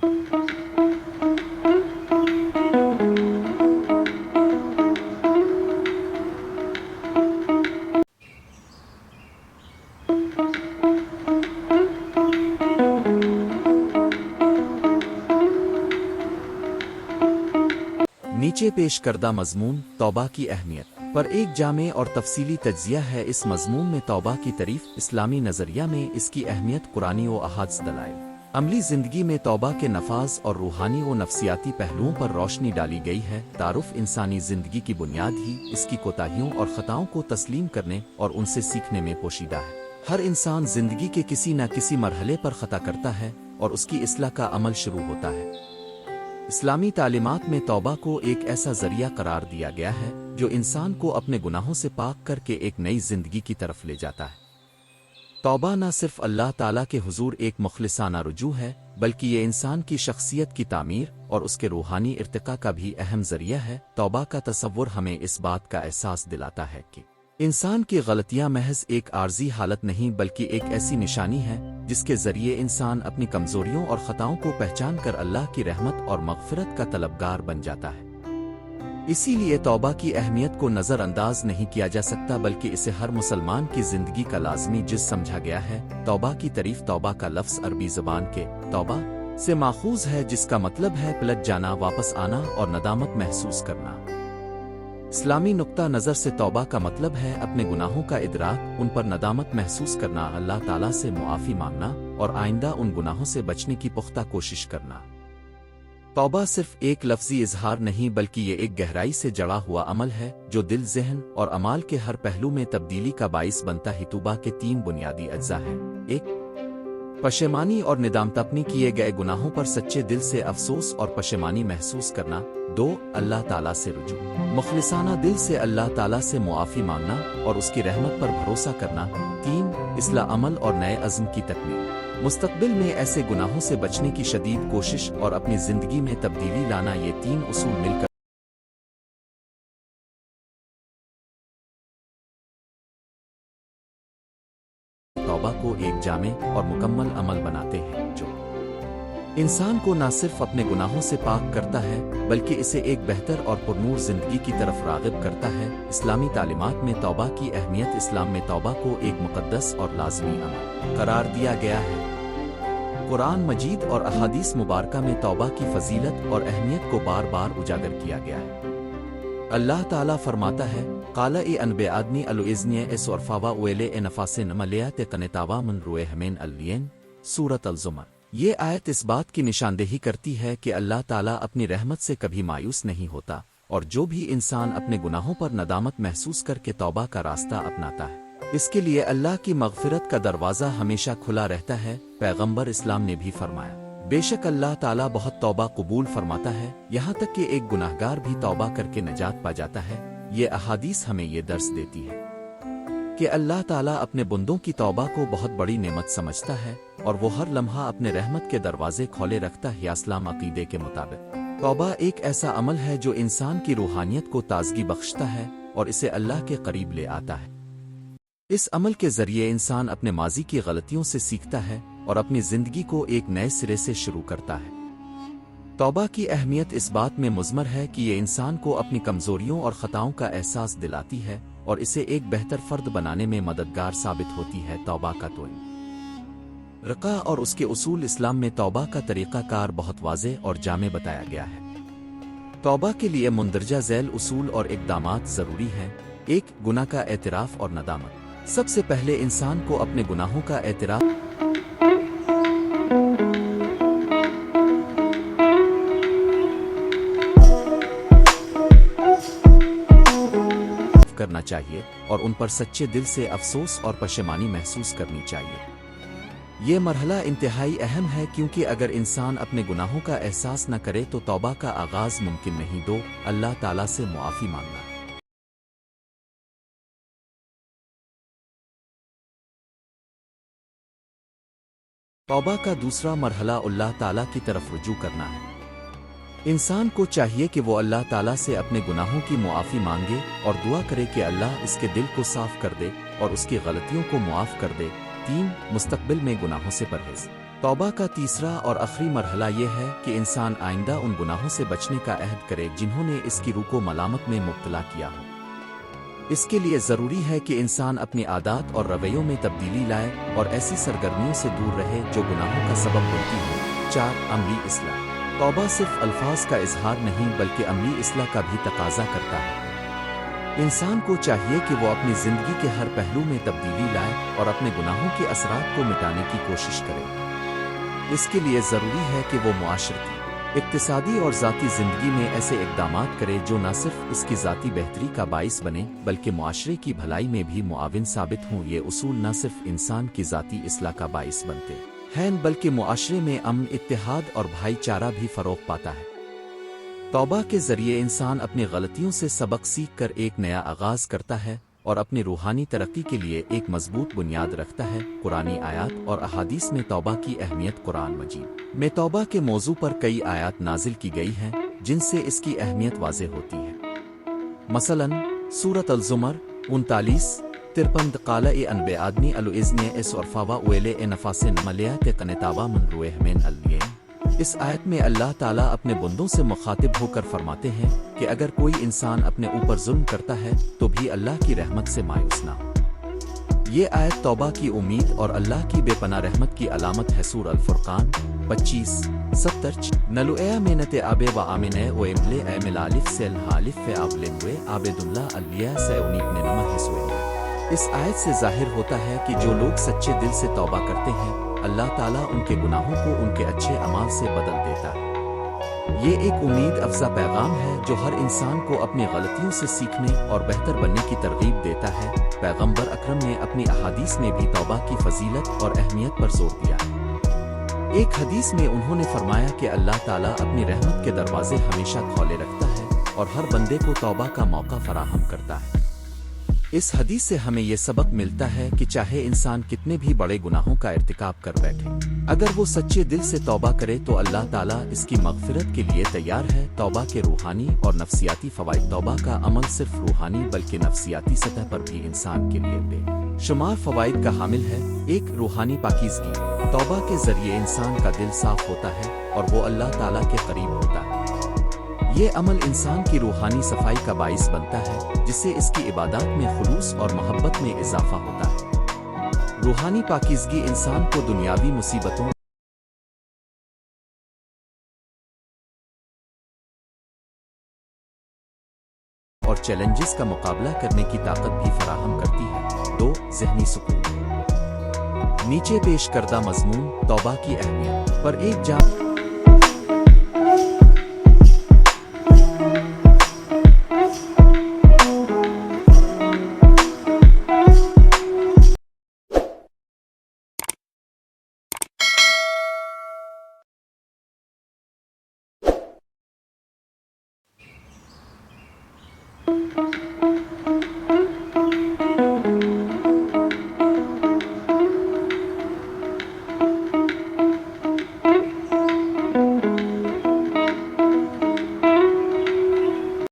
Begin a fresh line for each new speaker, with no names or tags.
نیچے پیش کردہ مضمون توبہ کی اہمیت پر ایک جامع اور تفصیلی تجزیہ ہے۔ اس مضمون میں توبہ کی تعریف، اسلامی نظریہ میں اس کی اہمیت، قرآنی و احادیث دلائل، عملی زندگی میں توبہ کے نفاذ اور روحانی و نفسیاتی پہلوؤں پر روشنی ڈالی گئی ہے۔ تعارف، انسانی زندگی کی بنیاد ہی اس کی کوتاہیوں اور خطاؤں کو تسلیم کرنے اور ان سے سیکھنے میں پوشیدہ ہے۔ ہر انسان زندگی کے کسی نہ کسی مرحلے پر خطا کرتا ہے اور اس کی اصلاح کا عمل شروع ہوتا ہے۔ اسلامی تعلیمات میں توبہ کو ایک ایسا ذریعہ قرار دیا گیا ہے جو انسان کو اپنے گناہوں سے پاک کر کے ایک نئی زندگی کی طرف لے جاتا ہے۔ توبہ نہ صرف اللہ تعالیٰ کے حضور ایک مخلصانہ رجوع ہے، بلکہ یہ انسان کی شخصیت کی تعمیر اور اس کے روحانی ارتقاء کا بھی اہم ذریعہ ہے۔ توبہ کا تصور ہمیں اس بات کا احساس دلاتا ہے کہ انسان کی غلطیاں محض ایک عارضی حالت نہیں بلکہ ایک ایسی نشانی ہے جس کے ذریعے انسان اپنی کمزوریوں اور خطاؤں کو پہچان کر اللہ کی رحمت اور مغفرت کا طلبگار بن جاتا ہے۔ اسی لیے توبہ کی اہمیت کو نظر انداز نہیں کیا جا سکتا، بلکہ اسے ہر مسلمان کی زندگی کا لازمی جز سمجھا گیا ہے۔ توبہ کی تعریف، توبہ کا لفظ عربی زبان کے توبہ سے ماخوذ ہے، جس کا مطلب ہے پلٹ جانا، واپس آنا اور ندامت محسوس کرنا۔ اسلامی نقطہ نظر سے توبہ کا مطلب ہے اپنے گناہوں کا ادراک، ان پر ندامت محسوس کرنا، اللہ تعالیٰ سے معافی مانگنا اور آئندہ ان گناہوں سے بچنے کی پختہ کوشش کرنا۔ توبہ صرف ایک لفظی اظہار نہیں بلکہ یہ ایک گہرائی سے جڑا ہوا عمل ہے جو دل، ذہن اور اعمال کے ہر پہلو میں تبدیلی کا باعث بنتا ہے۔ توبہ کے تین بنیادی اجزاء ہیں: ایک، پشیمانی اور ندامت، اپنے کیے گئے گناہوں پر سچے دل سے افسوس اور پشیمانی محسوس کرنا۔ دو، اللہ تعالیٰ سے رجوع، مخلصانہ دل سے اللہ تعالیٰ سے معافی مانگنا اور اس کی رحمت پر بھروسہ کرنا۔ تین، اصلاح عمل اور نئے عزم کی تکمیل، مستقبل میں ایسے گناہوں سے بچنے کی شدید کوشش اور اپنی زندگی میں تبدیلی لانا۔ یہ تین اصول مل کر توبہ کو ایک جامع اور مکمل عمل بناتے ہیں جو انسان کو نہ صرف اپنے گناہوں سے پاک کرتا ہے بلکہ اسے ایک بہتر اور پرنور زندگی کی طرف راغب کرتا ہے۔ اسلامی تعلیمات میں توبہ کی اہمیت، اسلام میں توبہ کو ایک مقدس اور لازمی عمل قرار دیا گیا ہے۔ قرآن مجید اور احادیث مبارکہ میں توبہ کی فضیلت اور اہمیت کو بار بار اجاگر کیا گیا ہے۔ اللہ تعالیٰ فرماتا ہے، قال انبے آدمی الوزنی اس ورفاوا اویلے نفاسن ملیات قنتاوا من روئے ہمین الین، سورۃ الزمر۔ یہ آیت اس بات کی نشاندہی کرتی ہے کہ اللہ تعالیٰ اپنی رحمت سے کبھی مایوس نہیں ہوتا، اور جو بھی انسان اپنے گناہوں پر ندامت محسوس کر کے توبہ کا راستہ اپناتا ہے، اس کے لیے اللہ کی مغفرت کا دروازہ ہمیشہ کھلا رہتا ہے۔ پیغمبر اسلام نے بھی فرمایا، بے شک اللہ تعالیٰ بہت توبہ قبول فرماتا ہے، یہاں تک کہ ایک گناہ گار بھی توبہ کر کے نجات پا جاتا ہے۔ یہ احادیث ہمیں یہ درس دیتی ہے کہ اللہ تعالیٰ اپنے بندوں کی توبہ کو بہت بڑی نعمت سمجھتا ہے اور وہ ہر لمحہ اپنے رحمت کے دروازے کھولے رکھتا ہے۔ اسلام عقیدے کے مطابق توبہ ایک ایسا عمل ہے جو انسان کی روحانیت کو تازگی بخشتا ہے اور اسے اللہ کے قریب لے آتا ہے۔ اس عمل کے ذریعے انسان اپنے ماضی کی غلطیوں سے سیکھتا ہے اور اپنی زندگی کو ایک نئے سرے سے شروع کرتا ہے۔ توبہ کی اہمیت اس بات میں مضمر ہے کہ یہ انسان کو اپنی کمزوریوں اور خطاؤں کا احساس دلاتی ہے اور اسے ایک بہتر فرد بنانے میں مددگار ثابت ہوتی ہے۔ توبہ کا طریقہ اور اس کے اصول، اسلام میں توبہ کا طریقہ کار بہت واضح اور جامع بتایا گیا ہے۔ توبہ کے لیے مندرجہ ذیل اصول اور اقدامات ضروری ہیں۔ ایک، گناہ کا اعتراف اور ندامت۔ سب سے پہلے انسان کو اپنے گناہوں کا اعتراف کرنا چاہیے اور ان پر سچے دل سے افسوس اور پشیمانی محسوس کرنی چاہیے۔ یہ مرحلہ انتہائی اہم ہے کیونکہ اگر انسان اپنے گناہوں کا احساس نہ کرے تو توبہ کا آغاز ممکن نہیں۔ دو، اللہ تعالیٰ سے معافی مانگنا۔ توبہ کا دوسرا مرحلہ اللہ تعالیٰ کی طرف رجوع کرنا ہے۔ انسان کو چاہیے کہ وہ اللہ تعالیٰ سے اپنے گناہوں کی معافی مانگے اور دعا کرے کہ اللہ اس کے دل کو صاف کر دے اور اس کی غلطیوں کو معاف کر دے۔ تین، مستقبل میں گناہوں سے پرہیز۔ توبہ کا تیسرا اور آخری مرحلہ یہ ہے کہ انسان آئندہ ان گناہوں سے بچنے کا عہد کرے جنہوں نے اس کی روح کو ملامت میں مبتلا کیا ہو۔ اس کے لیے ضروری ہے کہ انسان اپنی عادات اور رویوں میں تبدیلی لائے اور ایسی سرگرمیوں سے دور رہے جو گناہوں کا سبب بنتی ہوں۔ 4 عملی اصلاح۔ توبہ صرف الفاظ کا اظہار نہیں بلکہ عملی اصلاح کا بھی تقاضا کرتا ہے۔ انسان کو چاہیے کہ وہ اپنی زندگی کے ہر پہلو میں تبدیلی لائے اور اپنے گناہوں کے اثرات کو مٹانے کی کوشش کرے۔ اس کے لیے ضروری ہے کہ وہ معاشرتی، اقتصادی اور ذاتی زندگی میں ایسے اقدامات کرے جو نہ صرف اس کی ذاتی بہتری کا باعث بنے بلکہ معاشرے کی بھلائی میں بھی معاون ثابت ہوں۔ یہ اصول نہ صرف انسان کی ذاتی اصلاح کا باعث بنتے ہیں بلکہ معاشرے میں امن، اتحاد اور بھائی چارہ بھی فروغ پاتا ہے۔ توبہ کے ذریعے انسان اپنی غلطیوں سے سبق سیکھ کر ایک نیا آغاز کرتا ہے اور اپنی روحانی ترقی کے لیے ایک مضبوط بنیاد رکھتا ہے۔ قرآنی آیات اور احادیث میں توبہ کی اہمیت۔ قرآن مجید میں توبہ کے موضوع پر کئی آیات نازل کی گئی ہیں جن سے اس کی اہمیت واضح ہوتی ہے۔ مثلاً سورۃ الزمر 39-53 قال انبے آدمی الوزن اس اور فاوا اویلے نفاس ملیات قنتابا من روح من اللیے۔ اس آیت میں اللہ تعالیٰ اپنے بندوں سے مخاطب ہو کر فرماتے ہیں کہ اگر کوئی انسان اپنے اوپر ظلم کرتا ہے تو بھی اللہ کی رحمت سے مایوس نہ ہو۔ یہ آیت توبہ کی امید اور اللہ کی بے پناہ رحمت کی علامت ہے۔ سورۃ الفرقان 25-70 نلویا مینت آبے و آمن و املے اے ملالف سیل حالف فے آبلنوے عابد اللہ علیہ سے انیب نے نمہ حسوے۔ اس آیت سے ظاہر ہوتا ہے کہ جو لوگ سچے دل سے توبہ کرتے ہیں اللہ تعالیٰ ان کے گناہوں کو ان کے اچھے اعمال سے بدل دیتا ہے۔ یہ ایک امید افزا پیغام ہے جو ہر انسان کو اپنی غلطیوں سے سیکھنے اور بہتر بننے کی ترغیب دیتا ہے۔ پیغمبر اکرم نے اپنی احادیث میں بھی توبہ کی فضیلت اور اہمیت پر زور دیا ہے۔ ایک حدیث میں انہوں نے فرمایا کہ اللہ تعالیٰ اپنی رحمت کے دروازے ہمیشہ کھولے رکھتا ہے اور ہر بندے کو توبہ کا موقع فراہم کرتا ہے۔ اس حدیث سے ہمیں یہ سبق ملتا ہے کہ چاہے انسان کتنے بھی بڑے گناہوں کا ارتکاب کر بیٹھے، اگر وہ سچے دل سے توبہ کرے تو اللہ تعالیٰ اس کی مغفرت کے لیے تیار ہے۔ توبہ کے روحانی اور نفسیاتی فوائد۔ توبہ کا عمل صرف روحانی بلکہ نفسیاتی سطح پر بھی انسان کے لیے بے شمار فوائد کا حامل ہے۔ ایک روحانی پاکیزگی۔ توبہ کے ذریعے انسان کا دل صاف ہوتا ہے اور وہ اللہ تعالیٰ کے قریب ہوتا ہے۔ یہ عمل انسان کی روحانی صفائی کا باعث بنتا ہے جس سے اس کی عبادات میں خلوص اور محبت میں اضافہ ہوتا ہے۔ روحانی پاکیزگی انسان کو دنیاوی مصیبتوں اور چیلنجز کا مقابلہ کرنے کی طاقت بھی فراہم کرتی ہے۔ 2 ذہنی سکون۔ نیچے پیش کردہ مضمون توبہ کی اہمیت پر ایک جان